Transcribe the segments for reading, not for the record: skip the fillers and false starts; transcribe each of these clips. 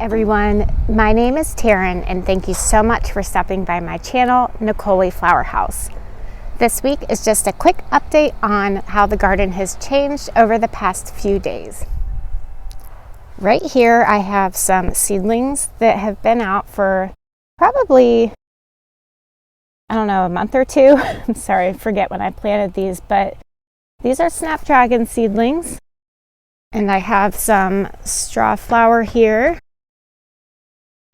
everyone, my name is Taryn and thank you so much for stopping by my channel, Nicole Flower House. This week is just a quick update on how the garden has changed over the past few days. Right here I have some seedlings that have been out for probably, I don't know, a month or two. I'm sorry, I forget when I planted these, but these are snapdragon seedlings. And I have some straw flower here.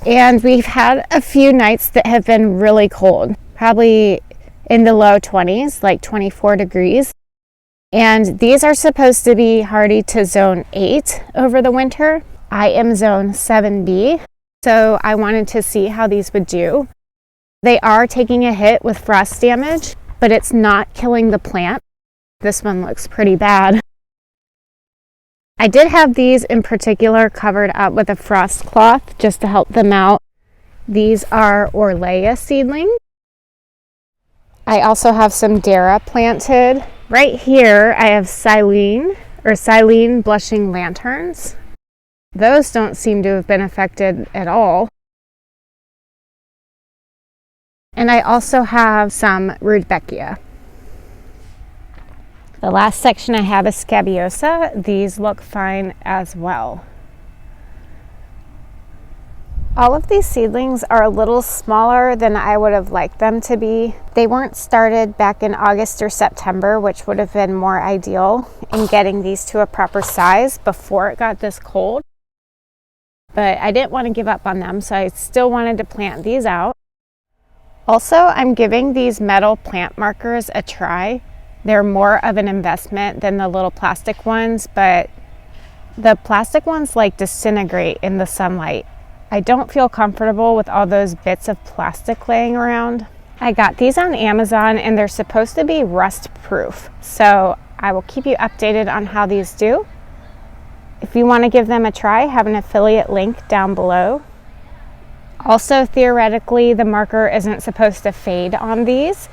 And we've had a few nights that have been really cold, probably in the low 20s, like 24 degrees. And these are supposed to be hardy to zone 8 over the winter. I am zone 7B, so I wanted to see how these would do. They are taking a hit with frost damage, but it's not killing the plant. This one looks pretty bad. I did have these in particular covered up with a frost cloth just to help them out. These are Orlea seedlings. I also have some Dara planted. Right here I have Silene blushing lanterns. Those don't seem to have been affected at all. And I also have some Rudbeckia. The last section I have is Scabiosa. These look fine as well. All of these seedlings are a little smaller than I would have liked them to be. They weren't started back in August or September, which would have been more ideal in getting these to a proper size before it got this cold. But I didn't want to give up on them, so I still wanted to plant these out. Also, I'm giving these metal plant markers a try. They're more of an investment than the little plastic ones, but the plastic ones like disintegrate in the sunlight. I don't feel comfortable with all those bits of plastic laying around. I got these on Amazon and they're supposed to be rust proof, so I will keep you updated on how these do. If you want to give them a try, I have an affiliate link down below. Also, theoretically, the marker isn't supposed to fade on these.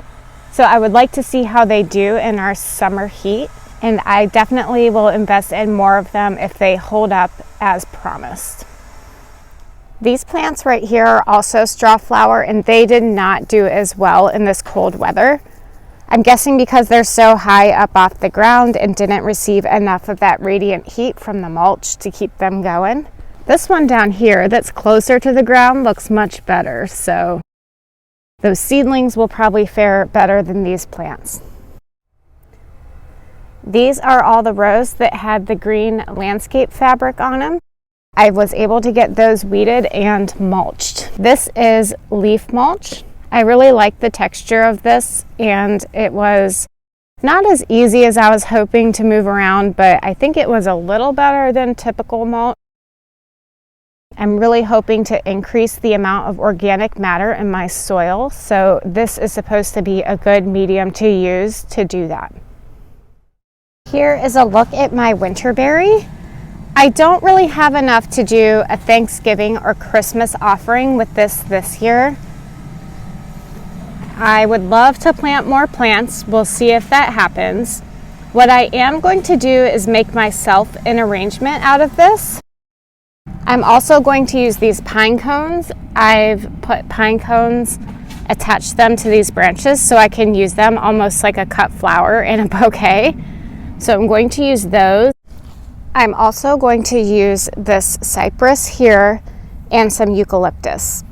So I would like to see how they do in our summer heat, and I definitely will invest in more of them if they hold up as promised. These plants right here are also straw flower, and they did not do as well in this cold weather. I'm guessing because they're so high up off the ground and didn't receive enough of that radiant heat from the mulch to keep them going. This one down here that's closer to the ground looks much better, so those seedlings will probably fare better than these plants. These are all the rows that had the green landscape fabric on them. I was able to get those weeded and mulched. This is leaf mulch. I really like the texture of this, and it was not as easy as I was hoping to move around, but I think it was a little better than typical mulch. I'm really hoping to increase the amount of organic matter in my soil, so this is supposed to be a good medium to use to do that. Here is a look at my winterberry. I don't really have enough to do a Thanksgiving or Christmas offering with this year. I would love to plant more plants. We'll see if that happens. What I am going to do is make myself an arrangement out of this. I'm also going to use these pine cones. I've put pine cones, attached them to these branches so I can use them almost like a cut flower in a bouquet. So I'm going to use those. I'm also going to use this cypress here and some eucalyptus.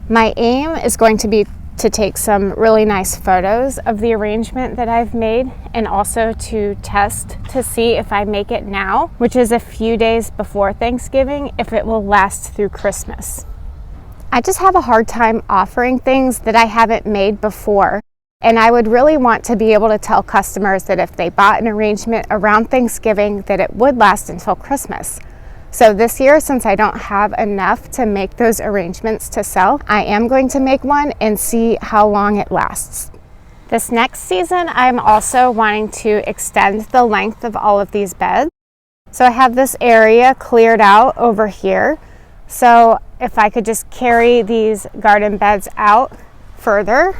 My aim is going to be to take some really nice photos of the arrangement that I've made, and also to test to see if I make it now, which is a few days before Thanksgiving, if it will last through Christmas. I just have a hard time offering things that I haven't made before, and I would really want to be able to tell customers that if they bought an arrangement around Thanksgiving, that it would last until Christmas. So this year, since I don't have enough to make those arrangements to sell, I am going to make one and see how long it lasts. This next season, I'm also wanting to extend the length of all of these beds. So I have this area cleared out over here. So if I could just carry these garden beds out further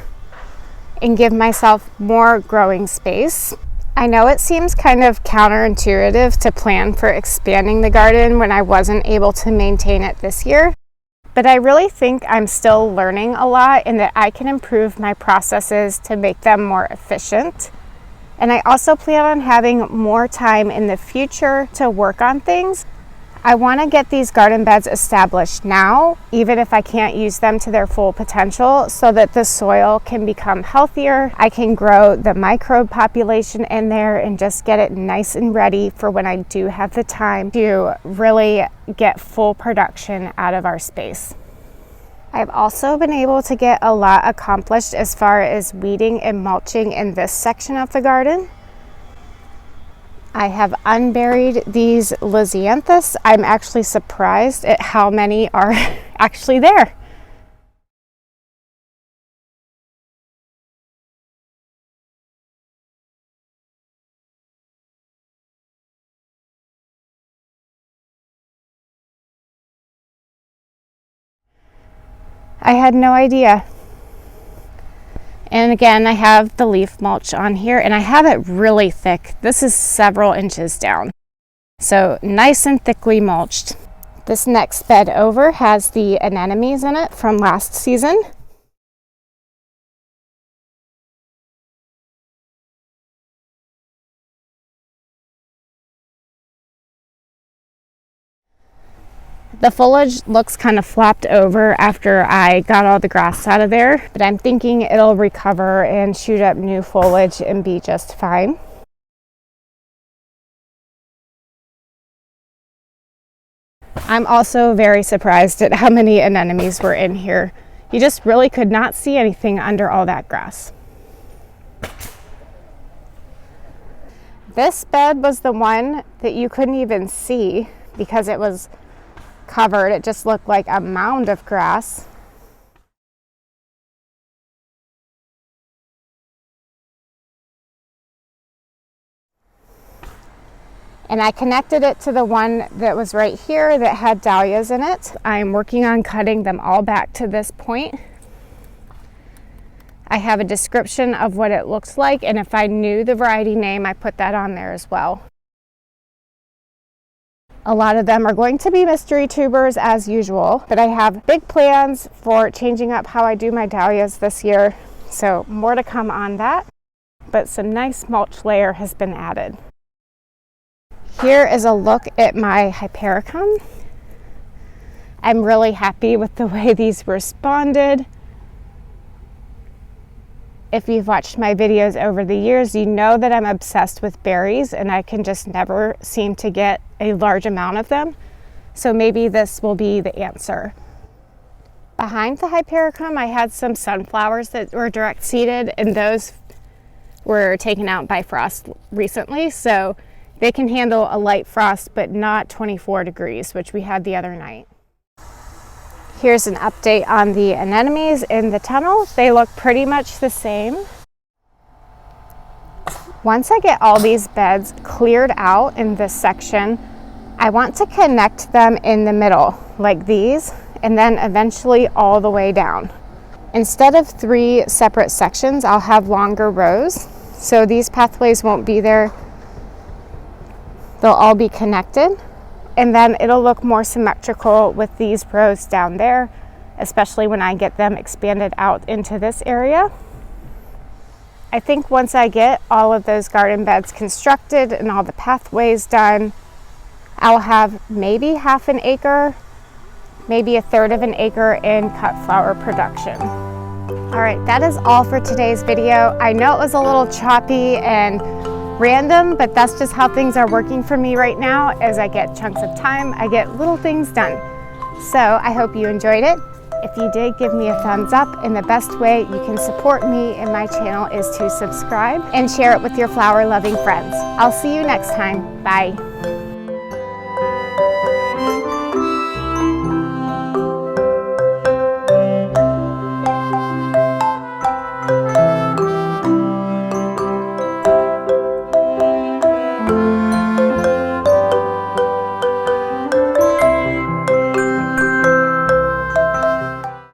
and give myself more growing space, I know it seems kind of counterintuitive to plan for expanding the garden when I wasn't able to maintain it this year, but I really think I'm still learning a lot and that I can improve my processes to make them more efficient. And I also plan on having more time in the future to work on things. I want to get these garden beds established now, even if I can't use them to their full potential, so that the soil can become healthier. I can grow the microbe population in there and just get it nice and ready for when I do have the time to really get full production out of our space. I've also been able to get a lot accomplished as far as weeding and mulching in this section of the garden. I have unburied these lisianthus. I'm actually surprised at how many are actually there. I had no idea. And again, I have the leaf mulch on here, and I have it really thick. This is several inches down. So nice and thickly mulched. This next bed over has the anemones in it from last season. The foliage looks kind of flopped over after I got all the grass out of there, but I'm thinking it'll recover and shoot up new foliage and be just fine. I'm also very surprised at how many anemones were in here. You just really could not see anything under all that grass. This bed was the one that you couldn't even see because it was covered. It just looked like a mound of grass. And I connected it to the one that was right here that had dahlias in it. I'm working on cutting them all back to this point. I have a description of what it looks like, and if I knew the variety name, I put that on there as well. A lot of them are going to be mystery tubers as usual, but I have big plans for changing up how I do my dahlias this year, so more to come on that, but some nice mulch layer has been added. Here is a look at my hypericum. I'm really happy with the way these responded. If you've watched my videos over the years, you know that I'm obsessed with berries and I can just never seem to get a large amount of them. So maybe this will be the answer. Behind the hypericum, I had some sunflowers that were direct seeded, and those were taken out by frost recently. So they can handle a light frost, but not 24 degrees, which we had the other night. Here's an update on the anemones in the tunnel. They look pretty much the same. Once I get all these beds cleared out in this section, I want to connect them in the middle, like these, and then eventually all the way down. Instead of 3 separate sections, I'll have longer rows, so these pathways won't be there. They'll all be connected. And then it'll look more symmetrical with these rows down there, especially when I get them expanded out into this area. I think once I get all of those garden beds constructed and all the pathways done, I'll have maybe half an acre, maybe a third of an acre in cut flower production. All right, that is all for today's video. I know it was a little choppy and random, but that's just how things are working for me right now. As I get chunks of time, I get little things done. So I hope you enjoyed it. If you did, give me a thumbs up, and the best way you can support me and my channel is to subscribe and share it with your flower loving friends. I'll see you next time. Bye.